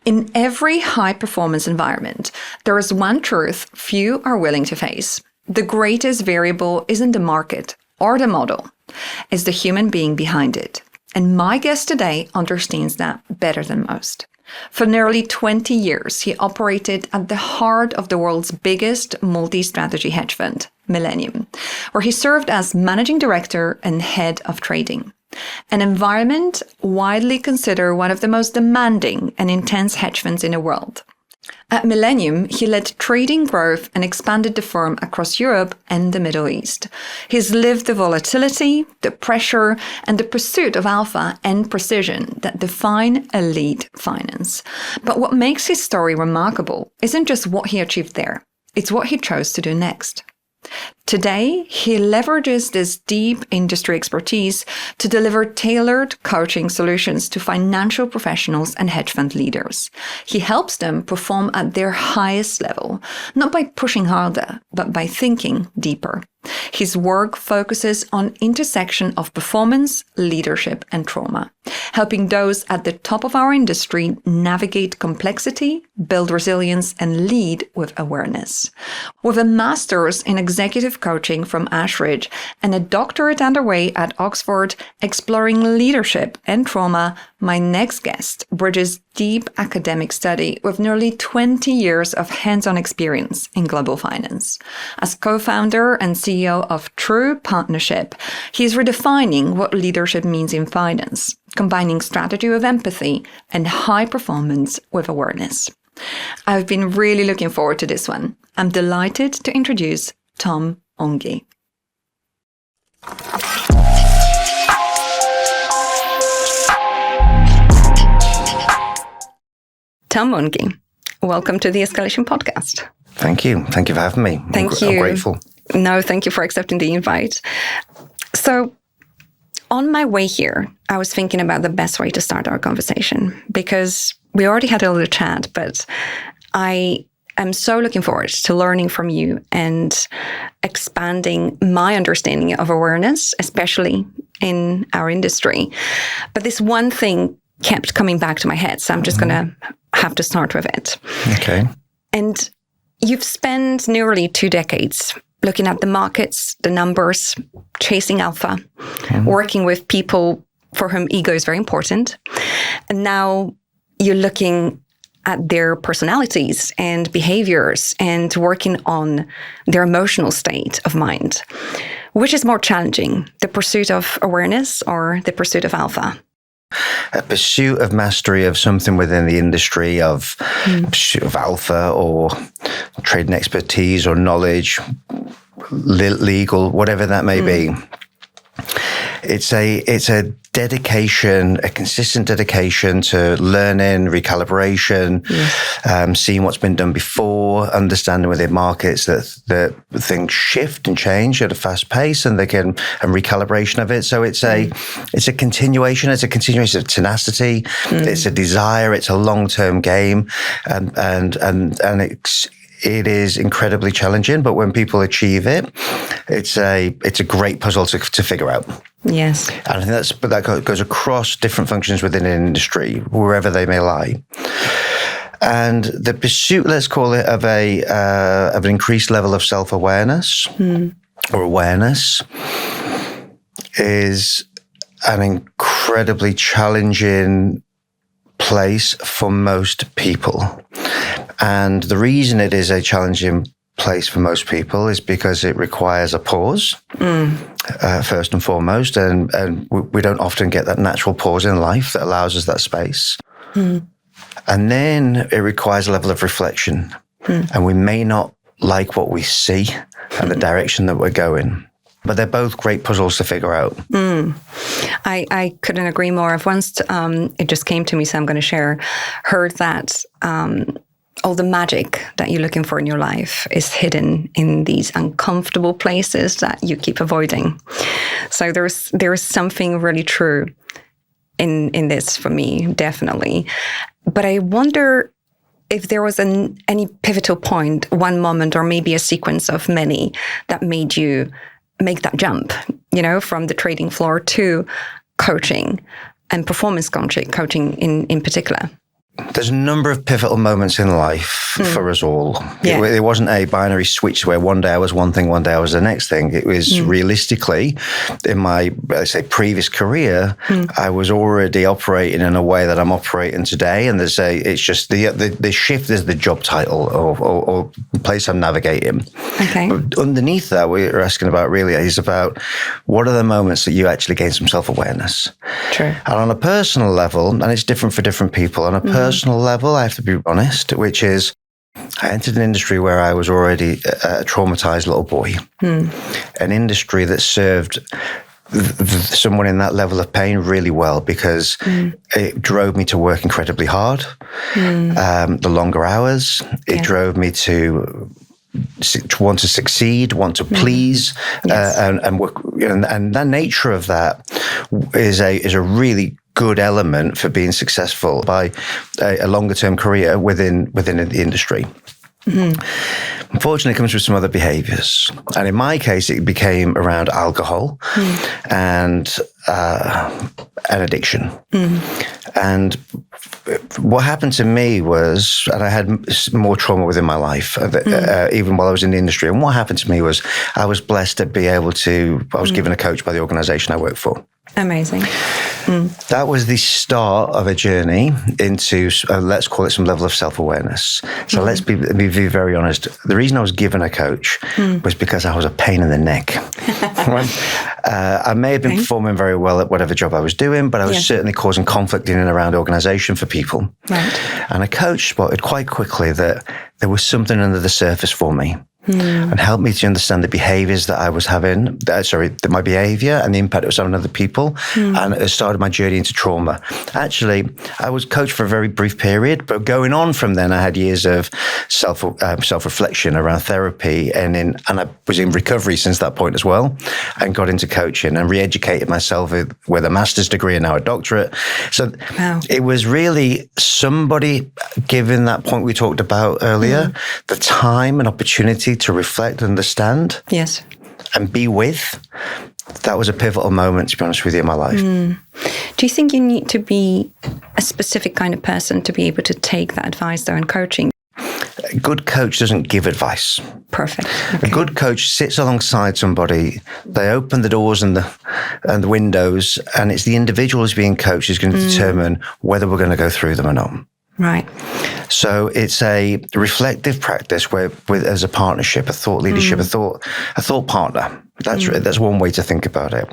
In every high-performance environment, there is one truth few are willing to face. The greatest variable isn't the market or the model. It's the human being behind it. And my guest today understands that better than most. For nearly 20 years, he operated at the heart of the world's biggest multi-strategy hedge fund, Millennium, where he served as managing director and head of trading. An environment widely considered one of the most demanding and intense hedge funds in the world. At Millennium, he led trading growth and expanded the firm across Europe and the Middle East. He's lived the volatility, the pressure, and the pursuit of alpha and precision that define elite finance. But what makes his story remarkable isn't just what he achieved there, it's what he chose to do next. Today, he leverages this deep industry expertise to deliver tailored coaching solutions to financial professionals and hedge fund leaders. He helps them perform at their highest level, not by pushing harder, but by thinking deeper. His work focuses on intersection of performance, leadership, and trauma, helping those at the top of our industry navigate complexity, build resilience, and lead with awareness. With a master's in executive coaching from Ashridge and a doctorate underway at Oxford exploring leadership and trauma, my next guest bridges deep academic study with nearly 20 years of hands-on experience in global finance. As co-founder and CEO of True Partnership, he is redefining what leadership means in finance, combining strategy with empathy and high performance with awareness. I've been really looking forward to this one. I'm delighted to introduce Tom Ungi. Tom Ungi, welcome to the Escalation Podcast. Thank you. Thank you for having me. Thank you. I'm grateful. No, thank you for accepting the invite. So, on my way here, I was thinking about the best way to start our conversation because we already had a little chat, but I am so looking forward to learning from you and expanding my understanding of awareness, especially in our industry. But this one thing kept coming back to my head, so I'm just going to have to start with it. Okay. And you've spent nearly 2 decades looking at the markets, the numbers, chasing alpha, working with people for whom ego is very important. And now you're looking at their personalities and behaviors and working on their emotional state of mind. Which is more challenging, the pursuit of awareness or the pursuit of alpha? A pursuit of mastery of something within the industry, of pursuit of alpha or trading expertise or knowledge, legal, whatever that may be. It's a dedication, a consistent dedication to learning, recalibration, seeing what's been done before, understanding within markets that things shift and change at a fast pace, and recalibration of it. So it's a continuation. It's a continuation of tenacity. It's a desire. It's a long-term game, and it is incredibly challenging, but when people achieve it, it's a great puzzle to figure out. Yes. And I think that goes across different functions within an industry, wherever they may lie. And the pursuit, let's call it, of an increased level of self-awareness or awareness is an incredibly challenging place for most people. And the reason it is a challenging place for most people is because it requires a pause, first and foremost. And we don't often get that natural pause in life that allows us that space. And then it requires a level of reflection. And we may not like what we see and the direction that we're going. But they're both great puzzles to figure out. I couldn't agree more. I've once, it just came to me, so I'm going to share, heard that all the magic that you're looking for in your life is hidden in these uncomfortable places that you keep avoiding. So there's something really true in this for me, definitely. But I wonder if there was any pivotal point, one moment, or maybe a sequence of many that made you make that jump, from the trading floor to coaching and performance coaching in particular. There's a number of pivotal moments in life for us all. Yeah. It wasn't a binary switch where one day I was one thing, one day I was the next thing. It was realistically, in my, let's say, previous career, I was already operating in a way that I'm operating today. And it's just the shift is the job title or place I'm navigating. Okay. But underneath that, what you're asking about really is about what are the moments that you actually gain some self-awareness. True. And on a personal level, and it's different for different people, on a personal level, I have to be honest, which is I entered an industry where I was already a traumatized little boy, an industry that served someone in that level of pain really well because it drove me to work incredibly hard, the longer hours. It drove me to want to succeed, want to please, and work. And the nature of that is a really good element for being successful by a longer term career within the industry. Unfortunately, it comes with some other behaviors. And in my case, it became around alcohol and addiction. And what happened to me was, and I had more trauma within my life, even while I was in the industry. And what happened to me was I was blessed to be able to, I was given a coach by the organization I work for. Amazing. That was the start of a journey into, let's call it some level of self-awareness. So let's be very honest. The reason I was given a coach was because I was a pain in the neck. I may have been performing very well at whatever job I was doing, but I was certainly causing conflict in and around the organization for people. Right. And a coach spotted quite quickly that there was something under the surface for me. And helped me to understand the behaviors that I was having, my behavior and the impact it was having on other people. And it started my journey into trauma. Actually, I was coached for a very brief period, but going on from then, I had years of self-reflection around therapy. And I was in recovery since that point as well, and got into coaching and re-educated myself with a master's degree and now a doctorate. So it was really somebody, given that point we talked about earlier, the time and opportunity to reflect, understand, and be with. That was a pivotal moment, to be honest with you, in my life. Do you think you need to be a specific kind of person to be able to take that advice though in coaching? A good coach doesn't give advice. Perfect. Okay. A good coach sits alongside somebody. They open the doors and the windows, and it's the individual who's being coached who's going to determine whether we're going to go through them or not. Right. So it's a reflective practice where, as a partnership, a thought leadership, a thought partner. That's one way to think about it.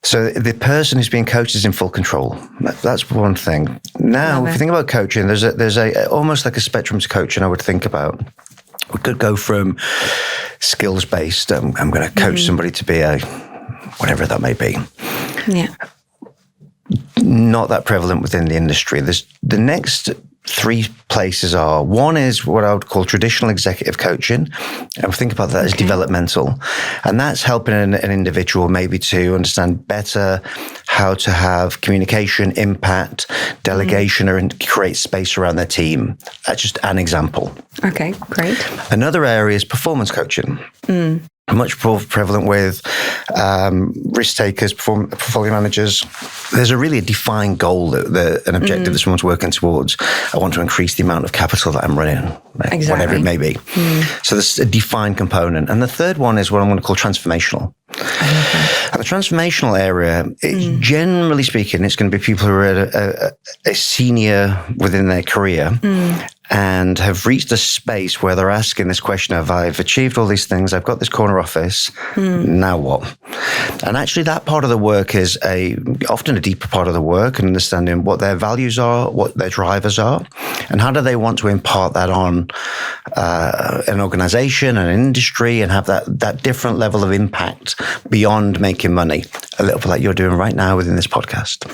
So the person who's being coached is in full control. That's one thing. Now, if you think about coaching, there's a almost like a spectrum to coaching. I would think about. We could go from skills based. I'm going to coach somebody to be a whatever that may be. Yeah. Not that prevalent within the industry. There's the next three places are, one is what I would call traditional executive coaching. And think about that as developmental. And that's helping an individual maybe to understand better how to have communication, impact, delegation, and create space around their team. That's just an example. Okay, great. Another area is performance coaching. Much more prevalent with risk takers, portfolio managers. There's a really defined goal, an objective that someone's working towards. I want to increase the amount of capital that I'm running, whatever it may be. So there's a defined component. And the third one is what I'm going to call transformational. And the transformational area, generally speaking, it's going to be people who are at a senior within their career and have reached a space where they're asking this question of, I've achieved all these things, I've got this corner office, now what? And actually that part of the work is often a deeper part of the work, and understanding what their values are, what their drivers are, and how do they want to impart that on an organization, an industry, and have that different level of impact beyond making money, a little bit like you're doing right now within this podcast.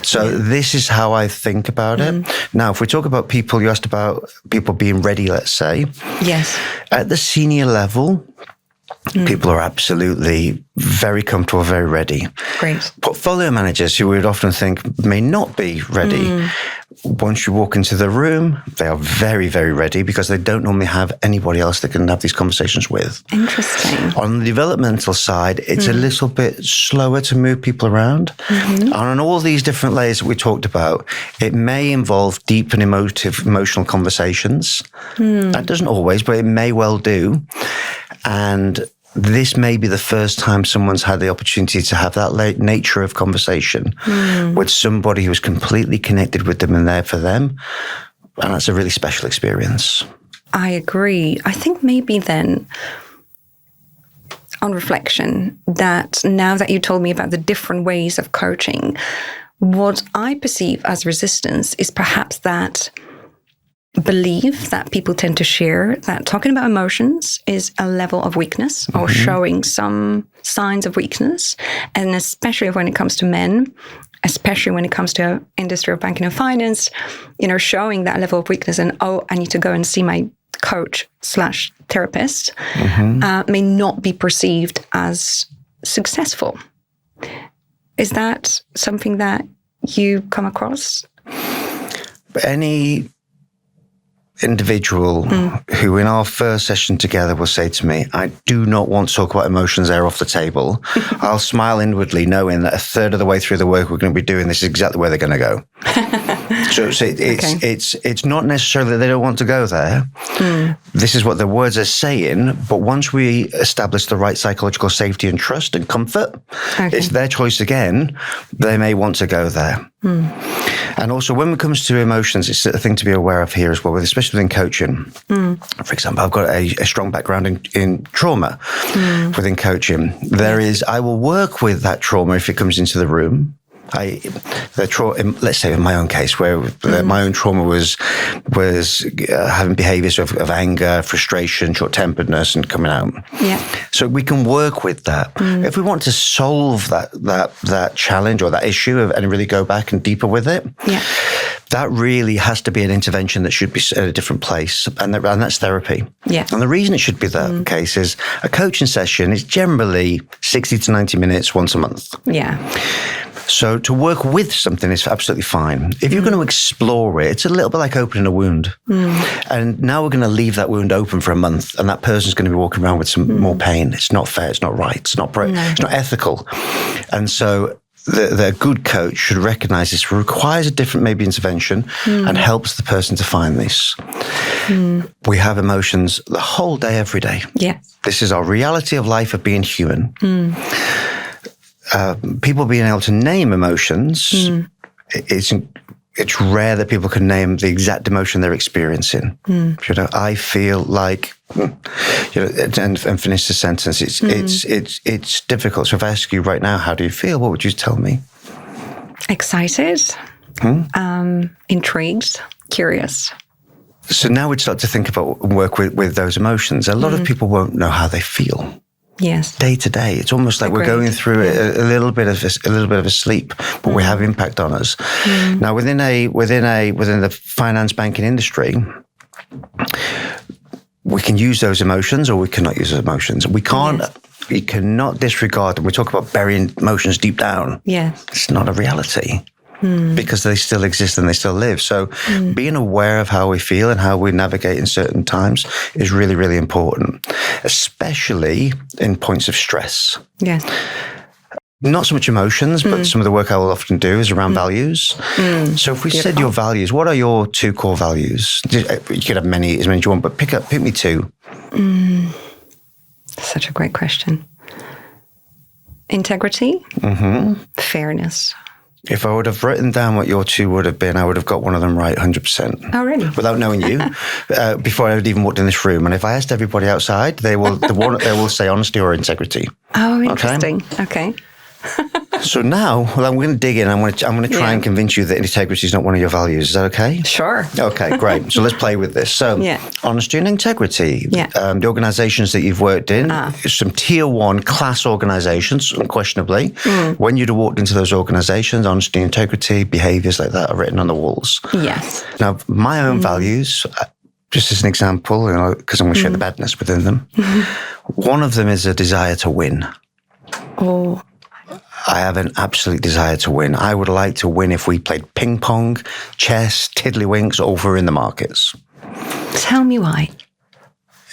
So this is how I think about it. Now, if we talk about people, you asked about people being ready, let's say. Yes. At the senior level, People are absolutely very comfortable, very ready. Great. Portfolio managers, who we would often think may not be ready, once you walk into the room, they are very, very ready because they don't normally have anybody else they can have these conversations with. Interesting. On the developmental side, it's a little bit slower to move people around. And on all these different layers that we talked about, it may involve deep and emotional conversations. That doesn't always, but it may well do. And this may be the first time someone's had the opportunity to have that nature of conversation with somebody who's completely connected with them and there for them. And that's a really special experience. I agree. I think maybe then, on reflection, that now that you told me about the different ways of coaching, what I perceive as resistance is perhaps that belief that people tend to share that talking about emotions is a level of weakness or showing some signs of weakness. And especially when it comes to men, especially when it comes to industry of banking and finance, showing that level of weakness and, I need to go and see my coach/therapist may not be perceived as successful. Is that something that you come across? Any individual who in our first session together will say to me, I do not want to talk about emotions, they're off the table. I'll smile inwardly knowing that a third of the way through the work we're going to be doing, this is exactly where they're going to go. So it's not necessarily that they don't want to go there. This is what the words are saying, but once we establish the right psychological safety and trust and comfort, it's their choice again. They may want to go there. And also when it comes to emotions, it's a thing to be aware of here as well, especially within coaching. For example, I've got a strong background in trauma within coaching. I will work with that trauma if it comes into the room. Let's say in my own case, where my own trauma was having behaviours of anger, frustration, short-temperedness, and coming out. Yeah. So we can work with that. If we want to solve that challenge or that issue and really go back and deeper with it, that really has to be an intervention that should be at a different place, and that's therapy. Yeah. And the reason it should be that case is a coaching session is generally 60 to 90 minutes once a month. Yeah. So to work with something is absolutely fine. If you're going to explore it, it's a little bit like opening a wound. And now we're going to leave that wound open for a month, and that person's going to be walking around with some more pain. It's not fair. It's not right. It's not it's not ethical. And so the good coach should recognize this requires a different maybe intervention and helps the person to find this. We have emotions the whole day, every day. Yeah. This is our reality of life of being human. People being able to name emotions, it's rare that people can name the exact emotion they're experiencing. I feel like, and finish the sentence. It's difficult. So if I ask you right now, how do you feel? What would you tell me? Excited, intrigued, curious. So now we'd start to think about work with those emotions. A lot of people won't know how they feel. Yes. Day to day, it's almost like we're going through a little bit of a sleep, but we have impact on us. Now, within the finance banking industry, we can use those emotions, or we cannot use those emotions. We can't. We cannot disregard them. We talk about burying emotions deep down. Yeah, it's not a reality. Because they still exist and they still live. So being aware of how we feel and how we navigate in certain times is really, really important, especially in points of stress. Yes. Not so much emotions, but some of the work I will often do is around values. So if we said your values, what are your 2 core values? You could have as many as you want, but pick me 2. Such a great question. Integrity, fairness. If I would have written down what your 2 would have been, I would have got one of them right 100%. Oh, really? Without knowing you, before I had even walked in this room. And if I asked everybody outside, they will say honesty or integrity. Oh, interesting. Okay. So now, I'm going to dig in. I'm going to try and convince you that integrity is not one of your values. Is that okay? Sure. Okay, great. So let's play with this. So, honesty and integrity. Yeah. The organizations that you've worked in, some tier 1 class organizations, unquestionably. When you'd have walked into those organizations, honesty, integrity, behaviors like that are written on the walls. Yes. Now, my own values, just as an example, because I'm going to share the badness within them. One of them is a desire to win. Oh. I have an absolute desire to win. I would like to win if we played ping pong, chess, tiddlywinks over in the markets. Tell me why.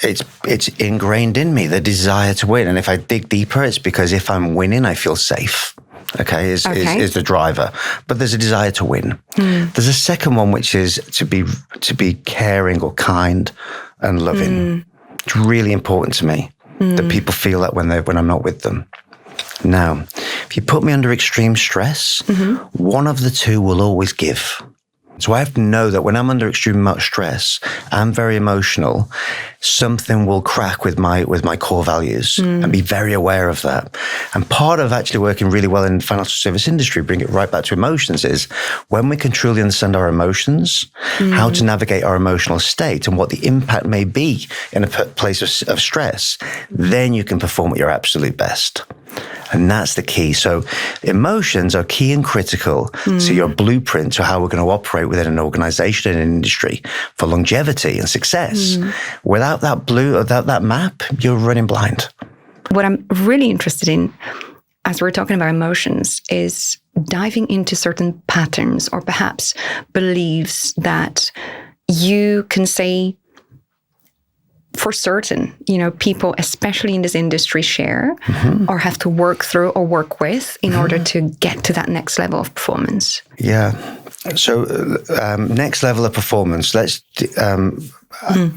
It's ingrained in me, the desire to win. And if I dig deeper, it's because if I'm winning, I feel safe. Okay, is the driver. But there's a desire to win. There's a second one, which is to be caring or kind and loving. It's really important to me that people feel that when I'm not with them. Now, if you put me under extreme stress, one of the two will always give. So I have to know that when I'm under extreme much stress, I'm very emotional, something will crack with my core values, and be very aware of that. And part of actually working really well in the financial service industry, bring it right back to emotions, is when we can truly understand our emotions, how to navigate our emotional state and what the impact may be in a place of stress, then you can perform at your absolute best. And that's the key. So emotions are key and critical to your blueprint to how we're going to operate within an organization and an industry for longevity and success. Without that map, you're running blind. What I'm really interested in, as we're talking about emotions, is diving into certain patterns or perhaps beliefs that you can say for certain, people, especially in this industry, share or have to work through or work with in order to get to that next level of performance. Yeah. So next level of performance,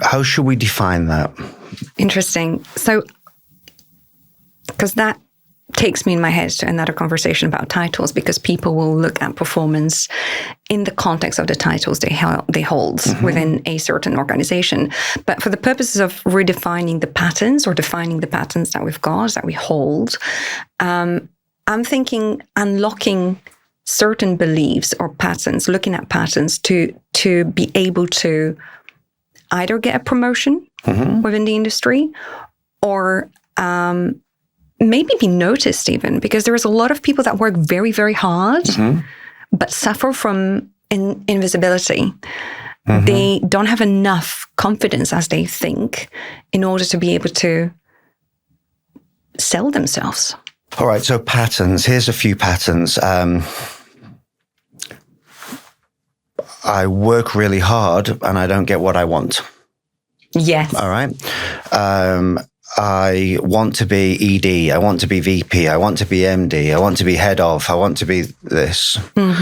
how should we define that? Interesting. So, because that takes me in my head to another conversation about titles, because people will look at performance in the context of the titles they hold within a certain organization. But for the purposes of redefining the patterns or defining the patterns that we've got, that we hold, I'm thinking unlocking certain beliefs or patterns, looking at patterns to be able to either get a promotion within the industry or maybe be noticed even, because there is a lot of people that work very, very hard, but suffer from invisibility. They don't have enough confidence as they think in order to be able to sell themselves. All right, so patterns. Here's a few patterns. I work really hard and I don't get what I want. Yes. All right. I want to be ED. I want to be VP. I want to be MD. I want to be head of. I want to be this. Or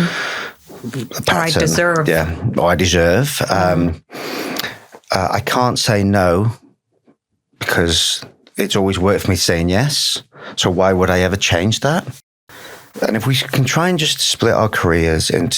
I deserve. Yeah. Or I deserve. I can't say no because it's always worked for me saying yes. So why would I ever change that? And if we can try and just split our careers in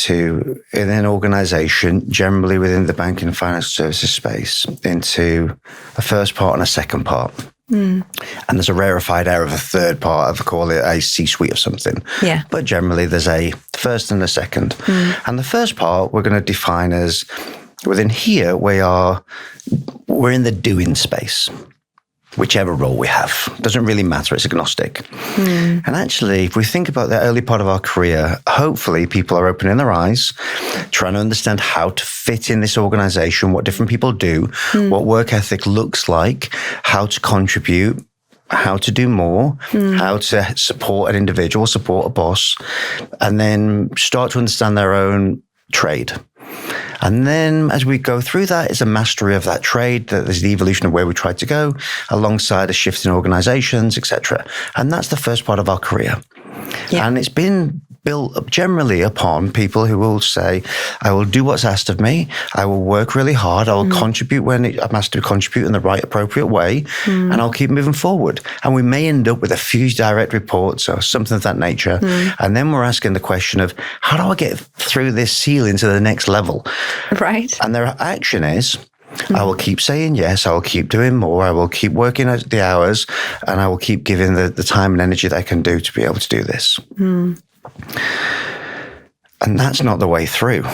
an organization, generally within the banking and financial services space, into a first part and a second part. And there's a rarefied air of a third part. I call it a C-suite of something. Yeah. But generally there's a first and a second. And the first part we're going to define as, within here, we're in the doing space. Whichever role we have. Doesn't really matter, it's agnostic. And actually, if we think about the early part of our career, hopefully people are opening their eyes, trying to understand how to fit in this organization, what different people do, what work ethic looks like, how to contribute, how to do more, how to support an individual, support a boss, and then start to understand their own trade. And then as we go through that, it's a mastery of that trade, that there's the evolution of where we try to go, alongside a shift in organizations, etc. And that's the first part of our career. Yeah. And it's been built up generally upon people who will say, I will do what's asked of me, I will work really hard, I will contribute when I'm asked to contribute in the right, appropriate way, and I'll keep moving forward. And we may end up with a few direct reports or something of that nature. And then we're asking the question of, how do I get through this ceiling to the next level? Right. And their action is, I will keep saying yes, I will keep doing more, I will keep working the hours, and I will keep giving the time and energy that I can do to be able to do this. And that's not the way through.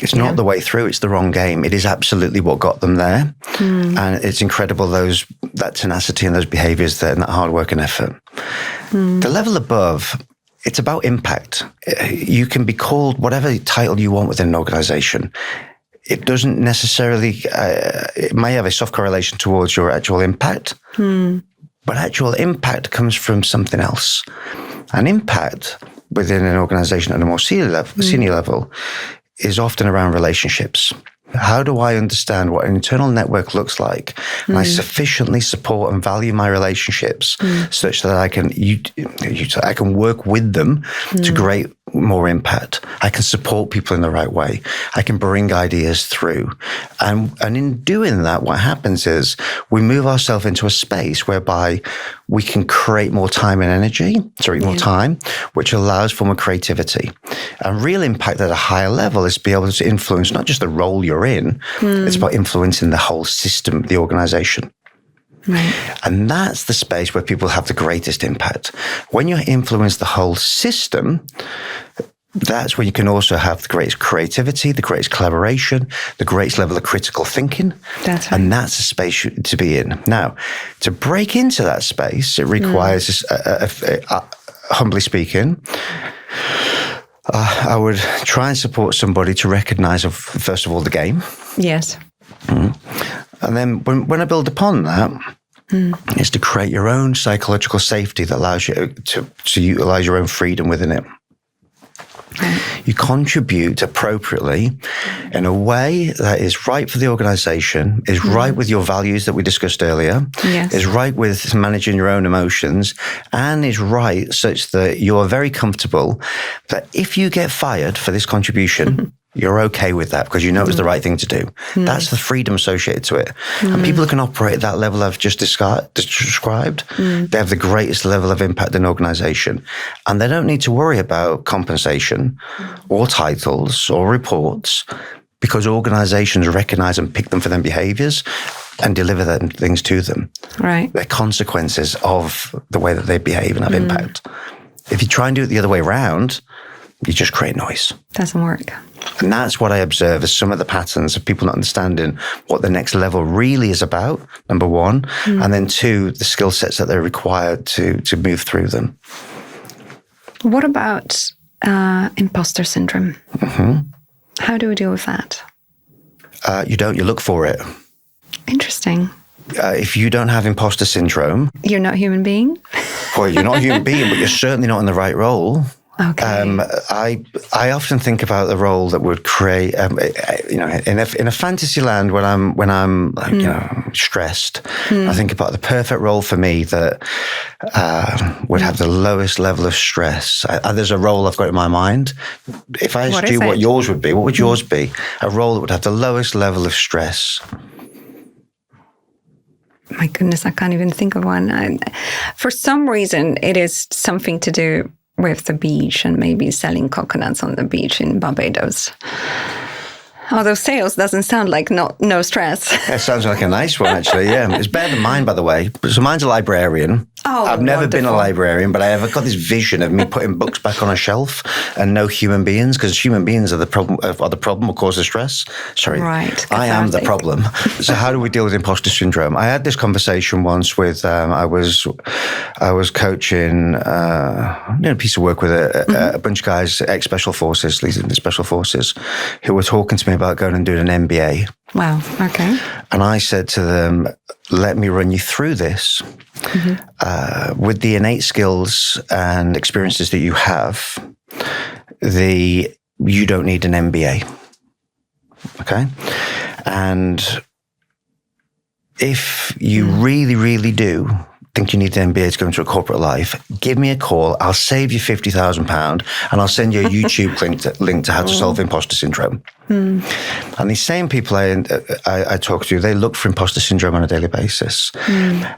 It's not the way through. It's the wrong game. It is absolutely what got them there. And it's incredible, that tenacity and those behaviors and that hard work and effort. The level above, it's about impact. You can be called whatever title you want within an organization. it doesn't necessarily, it may have a soft correlation towards your actual impact, but actual impact comes from something else. An impact within an organization at a more senior level is often around relationships. How do I understand what an internal network looks like? And I sufficiently support and value my relationships such that I can work with them to create more impact. I can support people in the right way. I can bring ideas through. And in doing that, what happens is we move ourselves into a space whereby we can create more time and energy, more time, which allows for more creativity. And real impact at a higher level is to be able to influence not just the role you're in, it's about influencing the whole system, the organization. Right. And that's the space where people have the greatest impact. When you influence the whole system, that's where you can also have the greatest creativity, the greatest collaboration, the greatest level of critical thinking. That's right. And that's a space to be in. Now, to break into that space, it requires, humbly speaking, I would try and support somebody to recognize, first of all, the game. Yes. And then when I build upon that, is to create your own psychological safety that allows you to utilize your own freedom within it. Right. You contribute appropriately in a way that is right for the organization, is right with your values that we discussed earlier, is right with managing your own emotions, and is right such that you are very comfortable that if you get fired for this contribution, you're okay with that because you know it's the right thing to do. That's the freedom associated to it. And people who can operate at that level I've just described, they have the greatest level of impact in an organization. And they don't need to worry about compensation or titles or reports because organizations recognize and pick them for their behaviors and deliver them things to them. Right. They're consequences of the way that they behave and have impact. If you try and do it the other way around, you just create noise. Doesn't work. And that's what I observe as some of the patterns of people not understanding what the next level really is about, number one, and then two, the skill sets that they're required to move through them. What about imposter syndrome? How do we deal with that? You don't, you look for it. Interesting. If you don't have imposter syndrome... You're not a human being? Well, you're not a human being, but you're certainly not in the right role. Okay. I often think about the role that would create, in a fantasy land when I'm stressed. I think about the perfect role for me that would have the lowest level of stress. There's a role I've got in my mind. If I asked you what yours would be, what would yours be? A role that would have the lowest level of stress. My goodness, I can't even think of one. For some reason, it is something to do with the beach and maybe selling coconuts on the beach in Barbados. Although sales doesn't sound like no stress. It sounds like a nice one, actually, yeah. It's better than mine, by the way. So mine's a librarian. Oh, I've never wonderful. been a librarian, but I've got this vision of me putting books back on a shelf and no human beings, because human beings are the problem or cause of stress. Sorry, right. I am the problem. So how do we deal with imposter syndrome? I had this conversation once with, I was coaching a piece of work with a bunch of guys, ex-special forces, leading the special forces, who were talking to me about going and doing an MBA. Wow, okay. And I said to them, let me run you through this. With the innate skills and experiences that you have, you don't need an MBA. Okay? And if you really, really do think you need an MBA to go into a corporate life, give me a call. I'll save you £50,000 and I'll send you a YouTube link to how to solve imposter syndrome. And these same people I talk to, they look for imposter syndrome on a daily basis.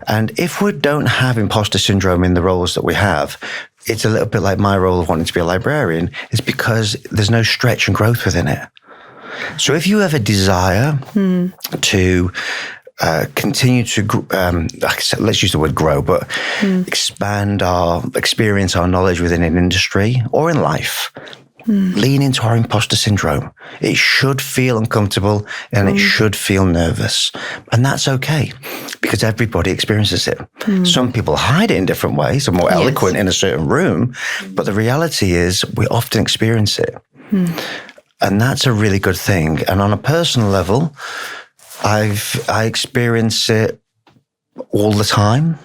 And if we don't have imposter syndrome in the roles that we have, it's a little bit like my role of wanting to be a librarian. It's because there's no stretch and growth within it. So if you have a desire to continue to, let's use the word grow, but expand our experience, our knowledge within an industry or in life, lean into our imposter syndrome. It should feel uncomfortable and it should feel nervous. And that's okay because everybody experiences it. Some people hide it in different ways, are more eloquent in a certain room, but the reality is we often experience it. And that's a really good thing. And on a personal level, I experience it all the time.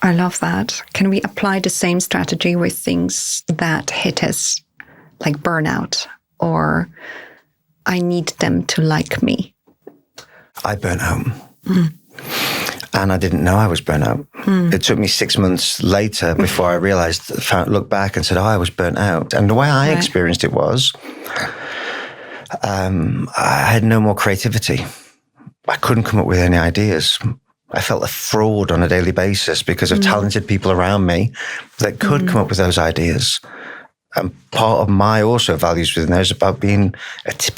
I love that. Can we apply the same strategy with things that hit us, like burnout, or I need them to like me? I burnt out. And I didn't know I was burnt out. It took me 6 months later before I realized, looked back and said, I was burnt out. And the way I experienced it was, I had no more creativity. I couldn't come up with any ideas. I felt a fraud on a daily basis because of talented people around me that could come up with those ideas. And part of my also values within there is about being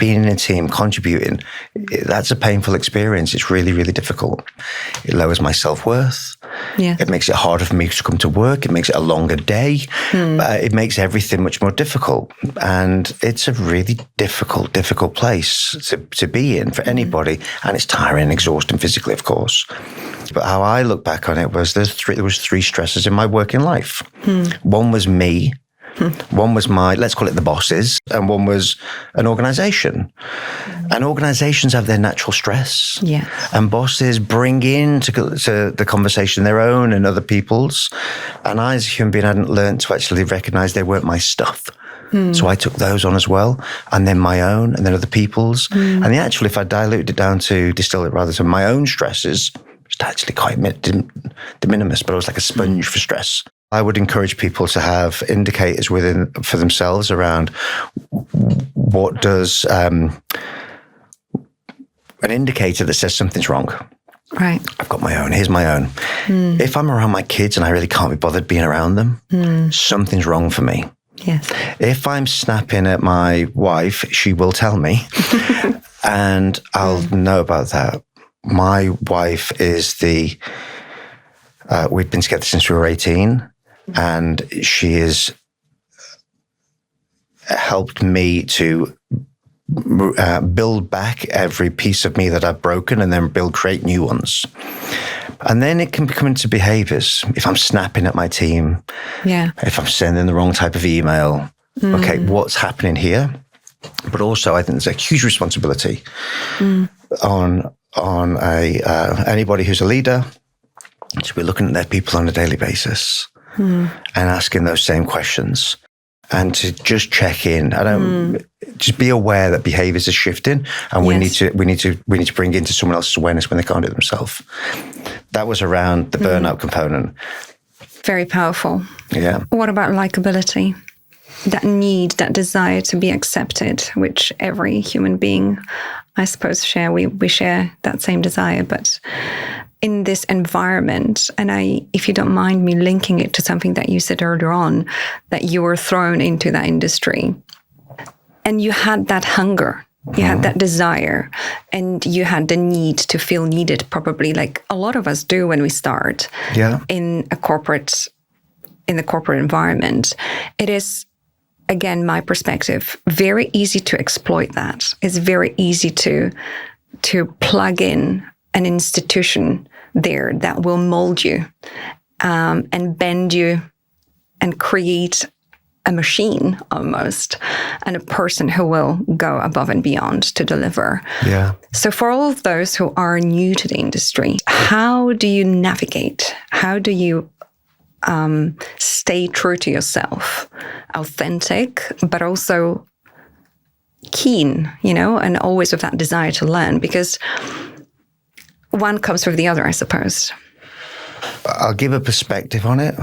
in a team, contributing. That's a painful experience. It's really, really difficult. It lowers my self-worth. Yeah. It makes it harder for me to come to work. It makes it a longer day. It makes everything much more difficult. And it's a really difficult place to be in for anybody. And it's tiring and exhausting physically, of course. But how I look back on it was there was three stresses in my working life. One was me. One was let's call it the bosses, and one was an organization. And organizations have their natural stress. Yeah. And bosses bring into the conversation their own and other people's. And I, as a human being, hadn't learned to actually recognize they weren't my stuff. So I took those on as well, and then my own, and then other people's. And actually, if I diluted it down to distill it rather to my own stresses, it's actually quite de minimis, but I was like a sponge for stress. I would encourage people to have indicators for themselves around what does an indicator that says something's wrong. Right. I've got my own. Here's my own. If I'm around my kids and I really can't be bothered being around them, something's wrong for me. Yes. If I'm snapping at my wife, she will tell me, and I'll know about that. My wife is we've been together since we were 18. And she has helped me to build back every piece of me that I've broken and then create new ones. And then it can become into behaviors. If I'm snapping at my team, if I'm sending the wrong type of email, okay, what's happening here? But also, I think there's a huge responsibility on anybody who's a leader to be looking at their people on a daily basis. And asking those same questions, and to just check in. Just be aware that behaviors are shifting, and we need to bring into someone else's awareness when they can't do it themselves. That was around the burnout component. Very powerful. Yeah. What about likability? That need, that desire to be accepted, which every human being, I suppose, share. We share that same desire, but in this environment, and if you don't mind me linking it to something that you said earlier on, that you were thrown into that industry and you had that hunger, you had that desire, and you had the need to feel needed, probably like a lot of us do when we start in the corporate environment. It is, again, my perspective, very easy to exploit that. It's very easy to plug in an institution there that will mold you and bend you and create a machine almost, and a person who will go above and beyond to deliver. Yeah. So for all of those who are new to the industry, how do you navigate? How do you stay true to yourself, authentic, but also keen, and always with that desire to learn? Because one comes with the other, I suppose. I'll give a perspective on it.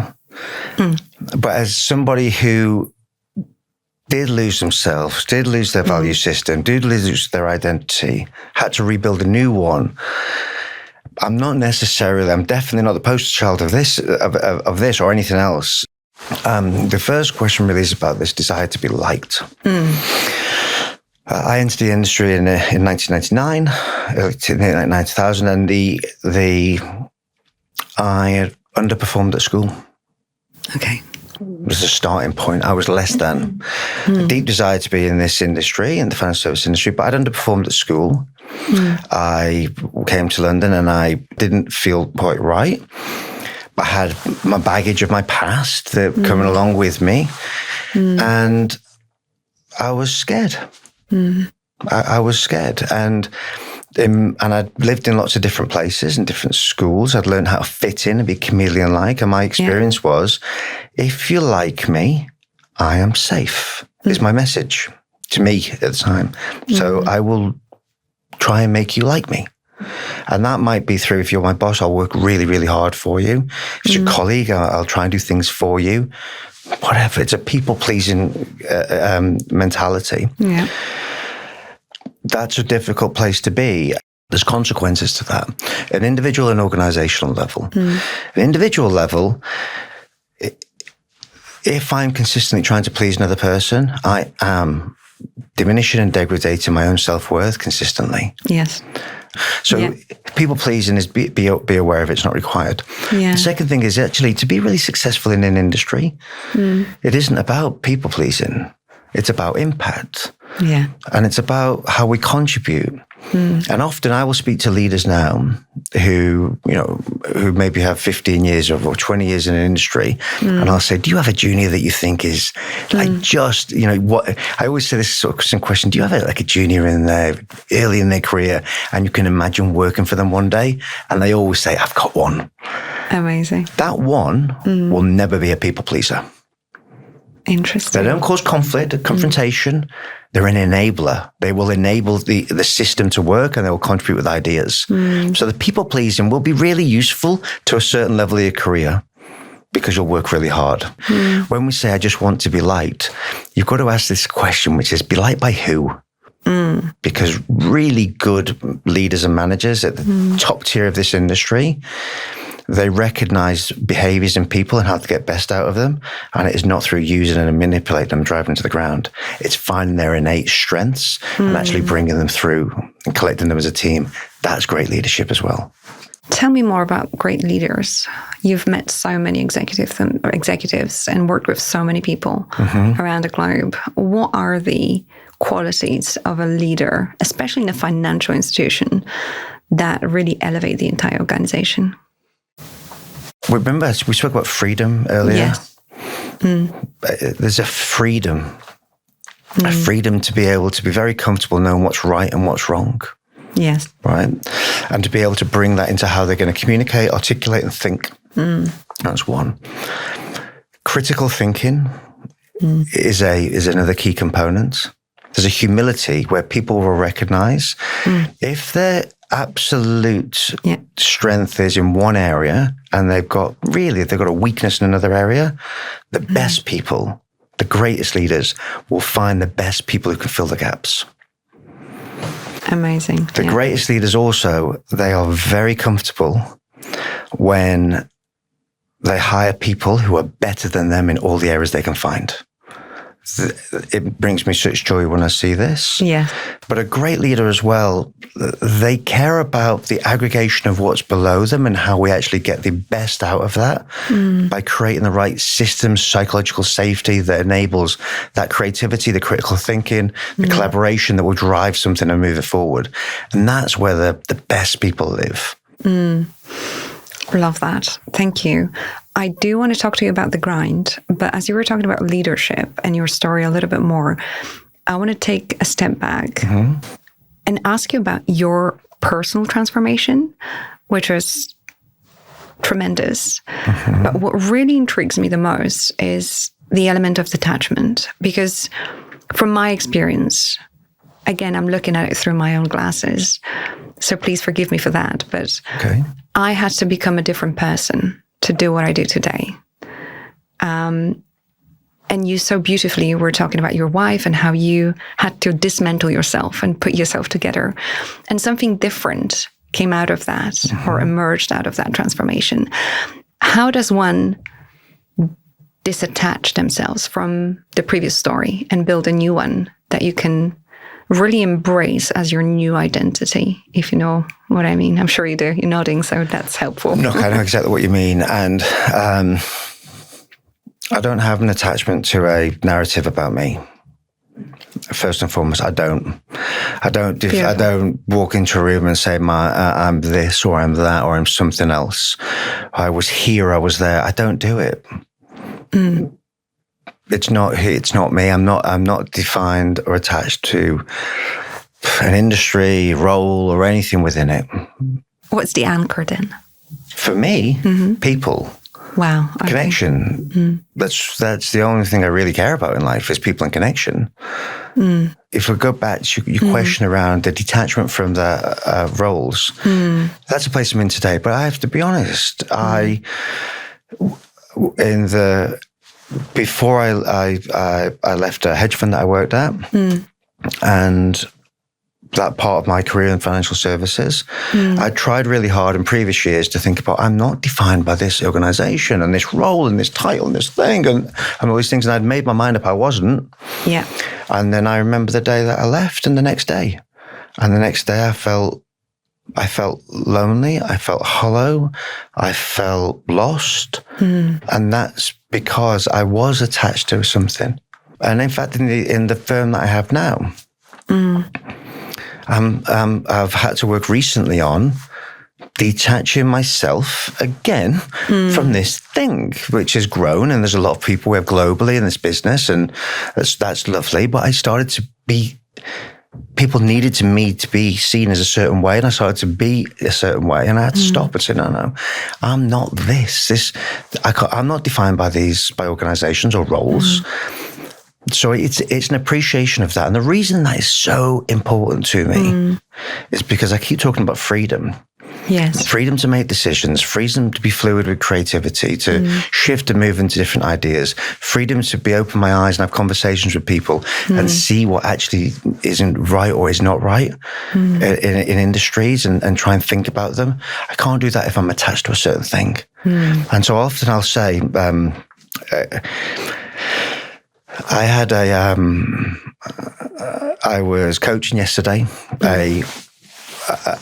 But as somebody who did lose themselves, did lose their value system, did lose their identity, had to rebuild a new one, I'm definitely not the poster child of this or anything else. The first question really is about this desire to be liked. I entered the industry in 1999, 2000, and I had underperformed at school. Okay. It was a starting point. I was less than. A deep desire to be in this industry, in the financial service industry, but I'd underperformed at school. I came to London and I didn't feel quite right. I had my baggage of my past that coming along with me. And I was scared. I was scared. And I'd lived in lots of different places and different schools. I'd learned how to fit in and be chameleon-like. And my experience was, if you like me, I am safe, is my message to me at the time. So I will try and make you like me. And that might be through, if you're my boss, I'll work really, really hard for you. If it's your colleague, I'll try and do things for you. Whatever. It's a people-pleasing mentality. Yeah. That's a difficult place to be. There's consequences to that. An individual and organizational level. An individual level, if I'm consistently trying to please another person, I am diminishing and degrading my own self-worth consistently. Yes. So people pleasing is be aware of it's not required. Yeah. The second thing is actually to be really successful in an industry. It isn't about people pleasing. It's about impact. Yeah. And it's about how we contribute. And often I will speak to leaders now who maybe have 15 years or 20 years in an industry. And I'll say, do you have a junior that you think is like just, what I always say this sort of question, do you have a junior in there early in their career and you can imagine working for them one day? And they always say, I've got one. Amazing. That one will never be a people pleaser. Interesting. They don't cause conflict, confrontation. They're an enabler. They will enable the system to work and they will contribute with ideas. So the people pleasing will be really useful to a certain level of your career because you'll work really hard. When we say, I just want to be liked, you've got to ask this question, which is, be liked by who? Because really good leaders and managers at the top tier of this industry, they recognize behaviors in people and how to get best out of them. And it is not through using them and manipulating them, driving them to the ground. It's finding their innate strengths and actually bringing them through and collecting them as a team. That's great leadership as well. Tell me more about great leaders. You've met so many executives and worked with so many people around the globe. What are the qualities of a leader, especially in a financial institution, that really elevate the entire organization? Remember, we spoke about freedom earlier. Yes. There's a freedom to be able to be very comfortable knowing what's right and what's wrong. Yes. Right. And to be able to bring that into how they're going to communicate, articulate, and think. That's one. Critical thinking is another key component. There's a humility where people will recognize if their absolute strength is in one area and they've got a weakness in another area, the best people, the greatest leaders will find the best people who can fill the gaps. Amazing. The greatest leaders also, they are very comfortable when they hire people who are better than them in all the areas they can find. It brings me such joy when I see this. Yeah. But a great leader as well, they care about the aggregation of what's below them and how we actually get the best out of that by creating the right systems, psychological safety that enables that creativity, the critical thinking, the collaboration that will drive something and move it forward. And that's where the best people live. Love that. Thank you. I do want to talk to you about the grind, but as you were talking about leadership and your story a little bit more, I want to take a step back and ask you about your personal transformation, which was tremendous. But what really intrigues me the most is the element of detachment, because from my experience, again, I'm looking at it through my own glasses, so please forgive me for that, but I had to become a different person to do what I do today. And you so beautifully were talking about your wife and how you had to dismantle yourself and put yourself together. And something different came out of that or emerged out of that transformation. How does one disattach themselves from the previous story and build a new one that you can really embrace as your new identity, if you know what I mean? I'm sure you do. You're nodding, so that's helpful. No, I know exactly what you mean. And I don't have an attachment to a narrative about me. First and foremost, I don't walk into a room and say, I'm this or I'm that or I'm something else. I was here, I was there. I don't do it. It's not me. I'm not defined or attached to an industry, role, or anything within it. What's the anchor then? For me, people. Wow. Okay. Connection. That's the only thing I really care about in life is people and connection. If we go back to your question around the detachment from the roles, that's a place I'm in today. But I have to be honest, before I left a hedge fund that I worked at, and that part of my career in financial services, I tried really hard in previous years to think about, I'm not defined by this organization and this role and this title and this thing and all these things. And I'd made my mind up I wasn't. Yeah. And then I remember the day that I left and the next day. And the next day I felt lonely. I felt hollow. I felt lost. And that's because I was attached to something. And in fact, in the firm that I have now, I've had to work recently on detaching myself again from this thing, which has grown. And there's a lot of people we have globally in this business, and that's lovely. But I started to be, people needed me to be seen as a certain way, and I started to be a certain way. And I had to stop and say, no, I'm not this. I'm not defined by organizations or roles. So it's an appreciation of that. And the reason that is so important to me is because I keep talking about freedom. Yes. Freedom to make decisions, freedom to be fluid with creativity, to shift and move into different ideas, freedom to be open my eyes and have conversations with people and see what actually isn't right or is not right in industries and try and think about them. I can't do that if I'm attached to a certain thing. And so often I'll say, I was coaching yesterday a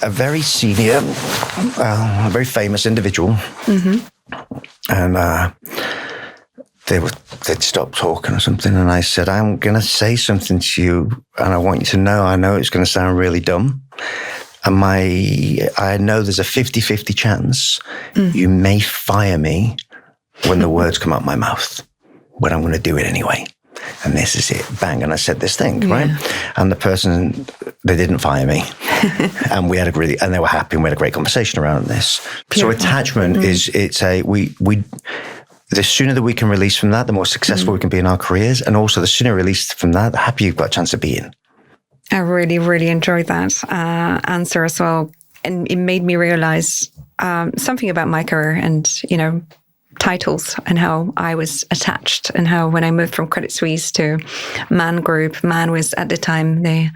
very senior, a very famous individual, and they'd stopped talking or something, and I said, I'm going to say something to you, and I want you to know, I know it's going to sound really dumb, and I know there's a 50-50 chance you may fire me when the words come out my mouth, but I'm going to do it anyway. And this is it, bang. And I said this thing, right? And the person, they didn't fire me. And and they were happy, and we had a great conversation around this. Beautiful. So attachment the sooner that we can release from that, the more successful we can be in our careers. And also the sooner released from that, the happier you've got a chance of being. I really, really enjoyed that answer as well. And it made me realize something about my career and, titles and how I was attached, and how when I moved from Credit Suisse to Man Group, Man was at the time, they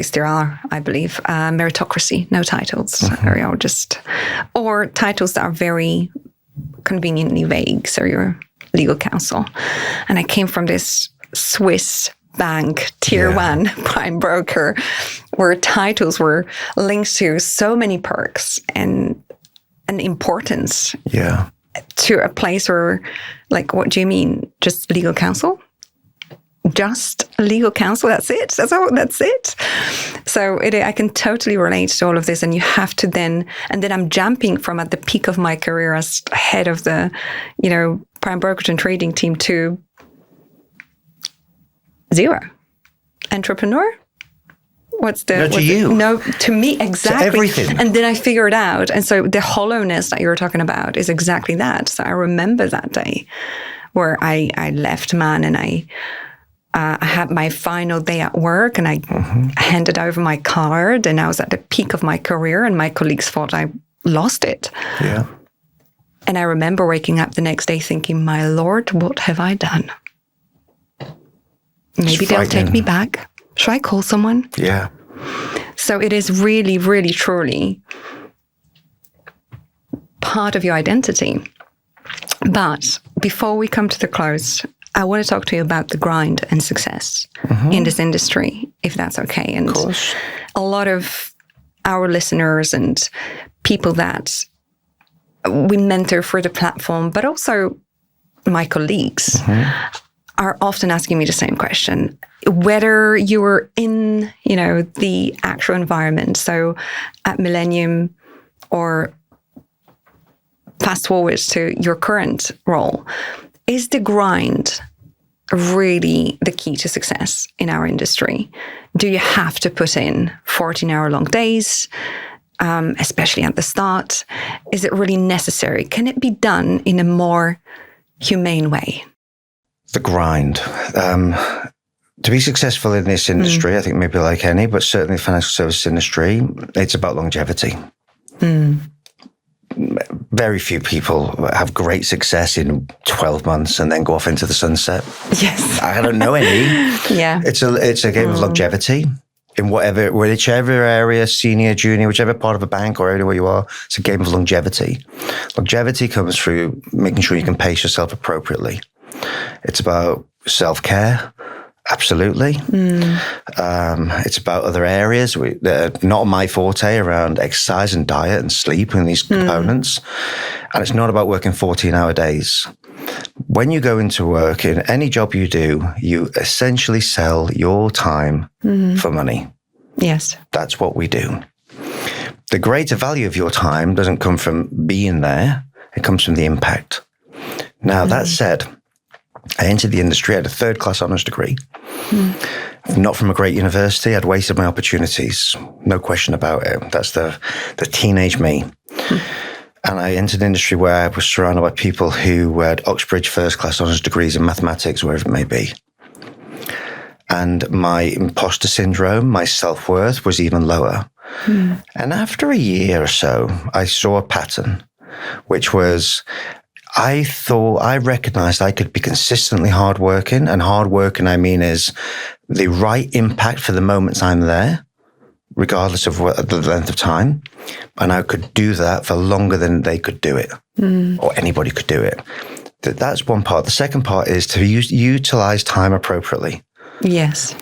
still are, I believe, meritocracy, no titles, or titles that are very conveniently vague. So you're legal counsel. And I came from this Swiss bank, tier one prime broker, where titles were linked to so many perks and importance. Yeah. To a place where, like, what do you mean? Just legal counsel? Just legal counsel? That's it? That's it? So I can totally relate to all of this. And you have to then I'm jumping from at the peak of my career as head of the, prime brokerage and trading team to zero. Entrepreneur? To me, exactly. Everything. And then I figured out. And so the hollowness that you were talking about is exactly that. So I remember that day where I left Man, and I had my final day at work, and I handed over my card, and I was at the peak of my career, and my colleagues thought I lost it. Yeah. And I remember waking up the next day thinking, my Lord, what have I done? Maybe they'll take me back. Should I call someone? Yeah. So it is really, really, truly part of your identity. But before we come to the close, I want to talk to you about the grind and success in this industry, if that's okay. And of course. A lot of our listeners and people that we mentor for the platform, but also my colleagues, are often asking me the same question, whether you were in, the actual environment, so at Millennium, or fast forward to your current role. Is the grind really the key to success in our industry? Do you have to put in 14-hour-long days, especially at the start? Is it really necessary? Can it be done in a more humane way? The grind. To be successful in this industry, I think maybe like any, but certainly the financial services industry, it's about longevity. Very few people have great success in 12 months and then go off into the sunset. Yes. I don't know any. Yeah. It's a game of longevity in whichever area, senior, junior, whichever part of a bank or anywhere you are, it's a game of longevity. Longevity comes through making sure you can pace yourself appropriately. It's about self-care. Absolutely. It's about other areas that are not my forte around exercise and diet and sleep and these components. And it's not about working 14-hour days. When you go into work, in any job you do, you essentially sell your time for money. Yes. That's what we do. The greater value of your time doesn't come from being there. It comes from the impact. Now, that said, I entered the industry, I had a third-class honours degree. Not from a great university. I'd wasted my opportunities. No question about it. That's the teenage me. And I entered an industry where I was surrounded by people who had Oxbridge first-class honours degrees in mathematics, wherever it may be. And my imposter syndrome, my self-worth was even lower. And after a year or so, I saw a pattern, which was I recognized I could be consistently hardworking, and hardworking I mean is the right impact for the moments I'm there, regardless of the length of time. And I could do that for longer than they could do it, or anybody could do it. That's one part. The second part is to utilize time appropriately. Yes.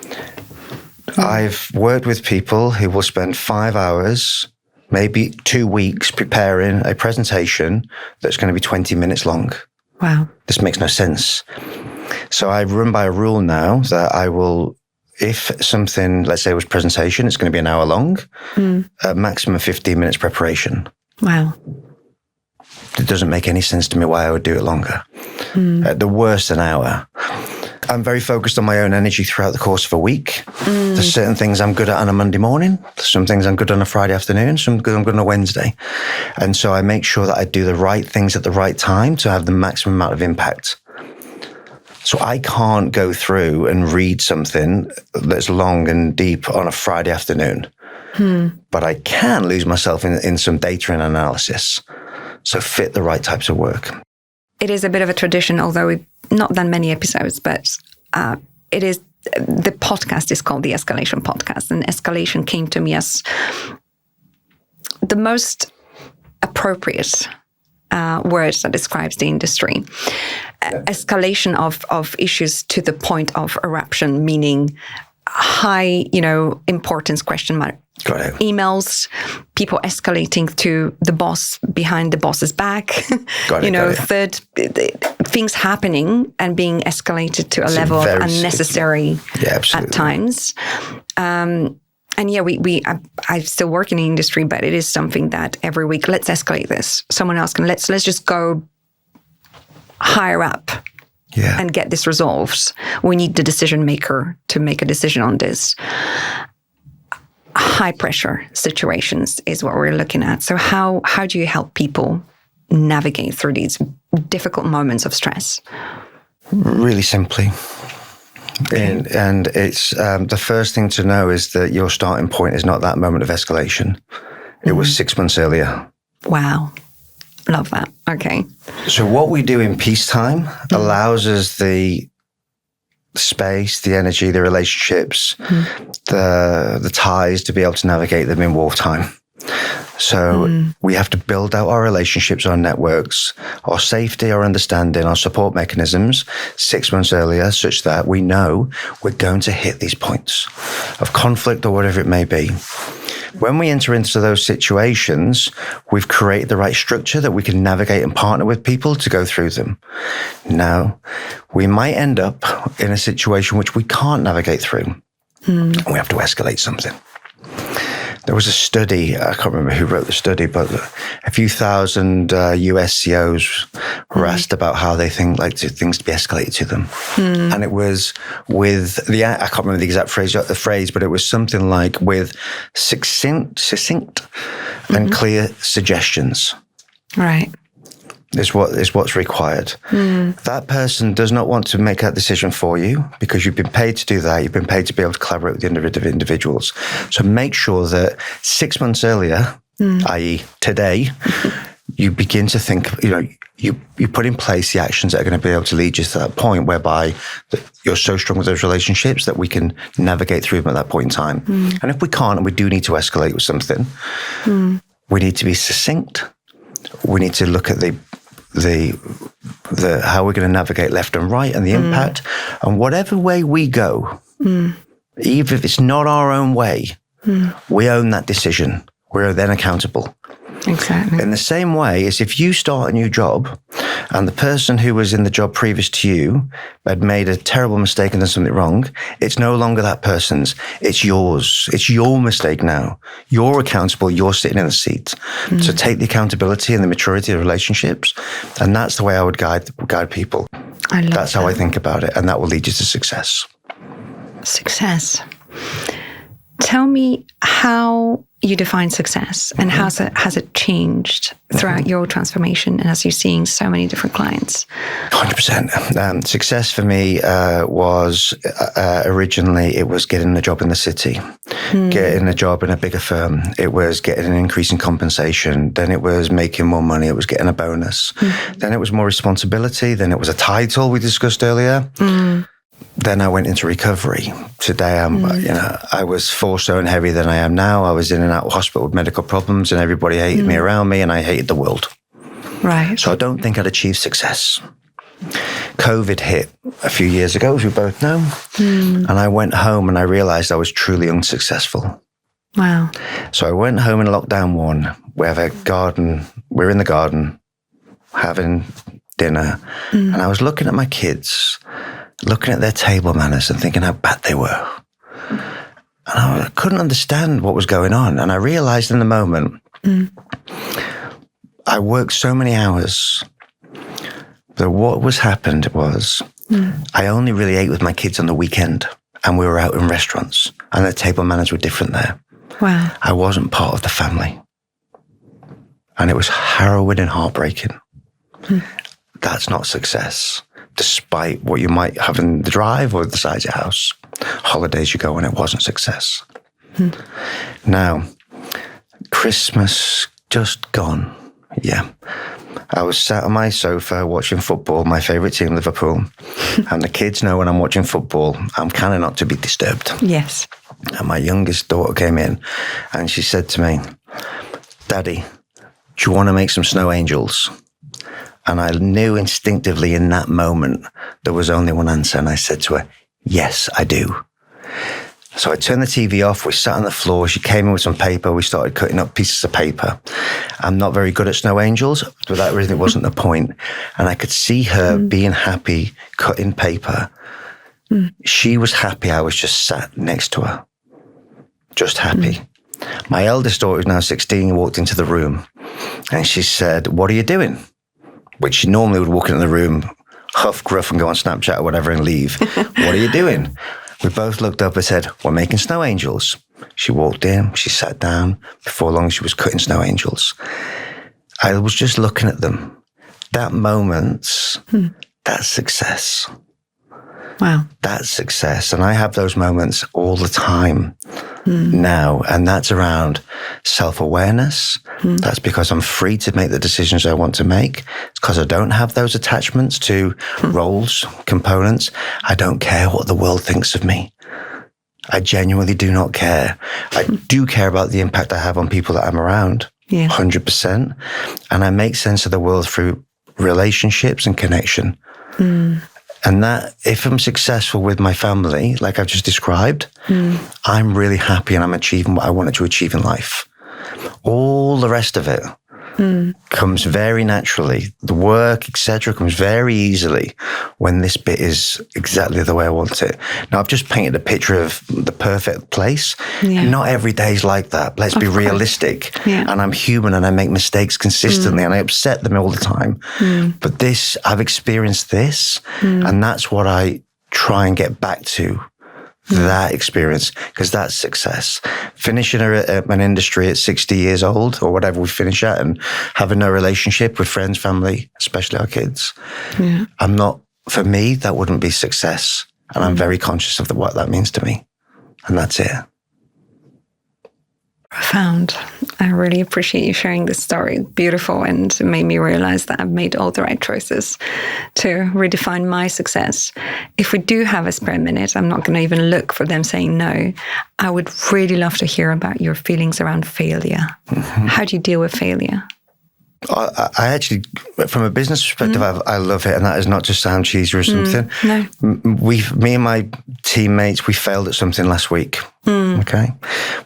I've worked with people who will spend 5 hours, maybe 2 weeks preparing a presentation that's going to be 20 minutes long. Wow. This makes no sense. So I run by a rule now that I will, if something, let's say it was presentation, it's going to be an hour long, maximum 15 minutes preparation. Wow. It doesn't make any sense to me why I would do it longer. At the worst, an hour. I'm very focused on my own energy throughout the course of a week. There's certain things I'm good at on a Monday morning. There's some things I'm good on a Friday afternoon. Some I'm good on a Wednesday. And so I make sure that I do the right things at the right time to have the maximum amount of impact. So I can't go through and read something that's long and deep on a Friday afternoon. But I can lose myself in some data and analysis. So fit the right types of work. It is a bit of a tradition, although we've not done many episodes, but it is, the podcast is called the Escalation Podcast, and escalation came to me as the most appropriate words that describes the industry. Escalation of issues to the point of eruption, meaning high, importance question mark. Got it. Emails, people escalating to the boss behind the boss's back. Got it. Third, things happening and being escalated to a level of unnecessary at times. And yeah, I still work in the industry, but it is something that every week, let's escalate this. Someone else can, let's just go higher up and get this resolved. We need the decision maker to make a decision on this. High pressure situations is what we're looking at. So how do you help people navigate through these difficult moments of stress? Really simply. And it's the first thing to know is that your starting point is not that moment of escalation. It was 6 months earlier. Wow. Love that. Okay. So what we do in peacetime allows us the space, the energy, the relationships, the ties to be able to navigate them in wartime. So we have to build out our relationships, our networks, our safety, our understanding, our support mechanisms 6 months earlier, such that we know we're going to hit these points of conflict or whatever it may be. When we enter into those situations, we've created the right structure that we can navigate and partner with people to go through them. Now, we might end up in a situation which we can't navigate through. And we have to escalate something. there was a study, I can't remember who wrote the study, but a few thousand US CEOs were asked about how they think things to be escalated to them. And it was with I can't remember the exact phrase, but it was something like with succinct and clear suggestions. Right. Is what's required. That person does not want to make that decision for you because you've been paid to do that. You've been paid to be able to collaborate with the individuals. So make sure that 6 months earlier, i.e. today, you begin to think, you put in place the actions that are going to be able to lead you to that point whereby you're so strong with those relationships that we can navigate through them at that point in time. And if we can't, and we do need to escalate with something, we need to be succinct. We need to look at the how we're going to navigate left and right and the impact. And whatever way we go, even if it's not our own way, we own that decision. We're then accountable. Exactly. In the same way as if you start a new job and the person who was in the job previous to you had made a terrible mistake and done something wrong, it's no longer that person's. It's yours. It's your mistake now. You're accountable. You're sitting in the seat. So take the accountability and the maturity of relationships. And that's the way I would guide people. That's how I think about it. And that will lead you to success. Success. Tell me how you define success and how has it changed throughout your transformation and as you're seeing so many different clients? 100%. Success for me was originally it was getting a job in the city, getting a job in a bigger firm. It was getting an increase in compensation. Then it was making more money. It was getting a bonus. Then it was more responsibility. Then it was a title we discussed earlier. Then I went into recovery. Today, I was 4 stone heavier than I am now. I was in and out of hospital with medical problems and everybody hated me around me and I hated the world. Right. So I don't think I'd achieved success. COVID hit a few years ago, as we both know. And I went home and I realized I was truly unsuccessful. Wow. So I went home in lockdown 1. We have a garden. We're in the garden having dinner. And I was looking at my kids, looking at their table manners and thinking how bad they were. And I couldn't understand what was going on. And I realized in the moment, I worked so many hours that what was happened was I only really ate with my kids on the weekend and we were out in restaurants and the table manners were different there. Wow. I wasn't part of the family. And it was harrowing and heartbreaking. That's not success. Despite what you might have in the drive or the side of your house. Holidays you go on, it wasn't success. Now, Christmas just gone. Yeah. I was sat on my sofa watching football, my favourite team, Liverpool. And the kids know when I'm watching football, I'm kind of not to be disturbed. Yes. And my youngest daughter came in and she said to me, Daddy, do you want to make some snow angels? And I knew instinctively in that moment there was only one answer. And I said to her, yes, I do. So I turned the TV off. We sat on the floor. She came in with some paper. We started cutting up pieces of paper. I'm not very good at snow angels, but that really wasn't the point. And I could see her being happy cutting paper. She was happy. I was just sat next to her, just happy. My eldest daughter, who's now 16, walked into the room and she said, what are you doing? Which she normally would walk into the room, huff, gruff, and go on Snapchat or whatever and leave. What are you doing? We both looked up and said, we're making snow angels. She walked in, she sat down. Before long, she was cutting snow angels. I was just looking at them. That moment, that's success. Wow. That's success. And I have those moments all the time now. And that's around self-awareness. That's because I'm free to make the decisions I want to make. It's because I don't have those attachments to roles, components. I don't care what the world thinks of me. I genuinely do not care. I do care about the impact I have on people that I'm around. 100%. And I make sense of the world through relationships and connection. And that if I'm successful with my family, like I've just described, I'm really happy and I'm achieving what I wanted to achieve in life. All the rest of it comes very naturally. The work, etc., comes very easily when this bit is exactly the way I want it. Now, I've just painted a picture of the perfect place. Yeah. Not every day is like that. Let's be realistic. Yeah. And I'm human and I make mistakes consistently and I upset them all the time. But this, I've experienced this, and that's what I try and get back to. That experience, because that's success. Finishing an industry at 60 years old or whatever we finish at and having no relationship with friends, family, especially our kids. Yeah. For me, that wouldn't be success. And I'm very conscious of what that means to me. And that's it. Profound. I really appreciate you sharing this story. Beautiful, and it made me realize that I've made all the right choices to redefine my success. If we do have a spare minute, I'm not going to even look for them saying no. I would really love to hear about your feelings around failure. How do you deal with failure? I actually, from a business perspective, I love it. And that is not to sound cheesy or something. No. Me and my teammates, we failed at something last week. Okay.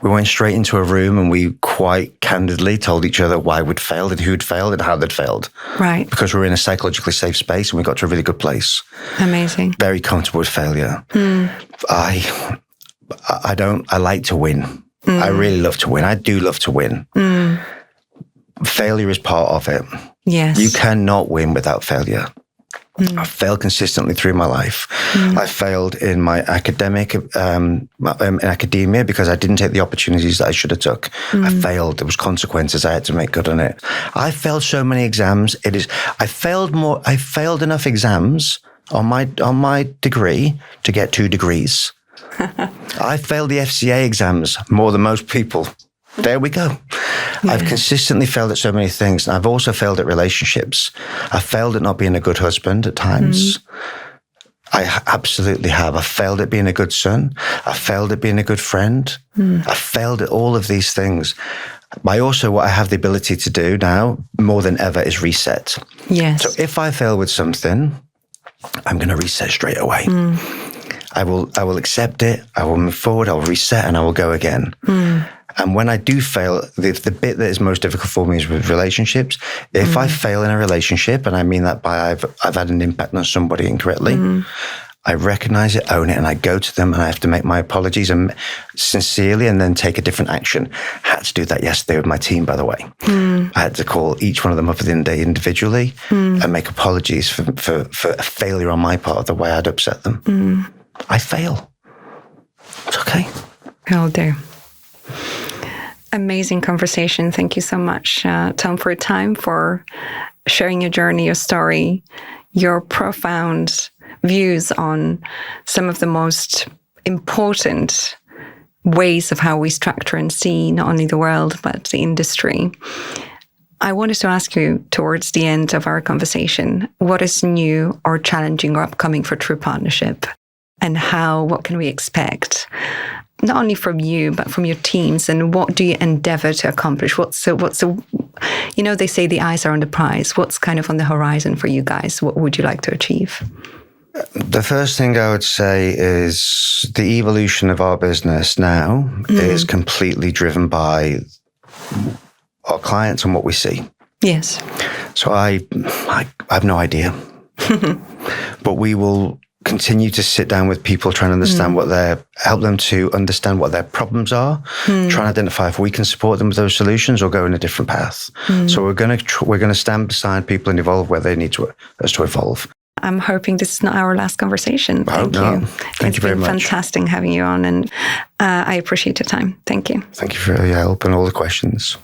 We went straight into a room and we quite candidly told each other why we'd failed and who'd failed and how they'd failed. Right. Because we're in a psychologically safe space and we got to a really good place. Amazing. Very comfortable with failure. I like to win. I really love to win. I do love to win. Failure is part of it. Yes. You cannot win without failure. I failed consistently through my life. I failed in my academia because I didn't take the opportunities that I should have took. I failed. There was consequences. I had to make good on it. I failed so many exams. I failed enough exams on my degree to get 2 degrees. I failed the FCA exams more than most people. There we go. Yeah. I've consistently failed at so many things. And I've also failed at relationships. I failed at not being a good husband at times. I absolutely have. I failed at being a good son. I failed at being a good friend. I failed at all of these things. What I have the ability to do now more than ever is reset. Yes. So if I fail with something, I'm going to reset straight away. I will accept it. I will move forward. I'll reset and I will go again. And when I do fail, the bit that is most difficult for me is with relationships. If I fail in a relationship, and I mean that by I've had an impact on somebody incorrectly, I recognize it, own it, and I go to them and I have to make my apologies and sincerely and then take a different action. I had to do that yesterday with my team, by the way. I had to call each one of them up within the day individually and make apologies for a failure on my part of the way I'd upset them. I fail. It's okay. I'll do. Amazing conversation. Thank you so much, Tom, for your time, for sharing your journey, your story, your profound views on some of the most important ways of how we structure and see not only the world, but the industry. I wanted to ask you towards the end of our conversation, what is new or challenging or upcoming for True Partnership? And what can we expect? Not only from you, but from your teams, and what do you endeavor to accomplish? They say the eyes are on the prize. What's kind of on the horizon for you guys? What would you like to achieve? The first thing I would say is the evolution of our business now is completely driven by our clients and what we see. Yes. So I have no idea, but we will continue to sit down with people, trying to understand help them to understand what their problems are, try and identify if we can support them with those solutions or go in a different path. So we're going to stand beside people and evolve where they need us to evolve. I'm hoping this is not our last conversation. Thank you. Thank you very much. It's been fantastic having you on, and I appreciate your time. Thank you. Thank you for your help and all the questions.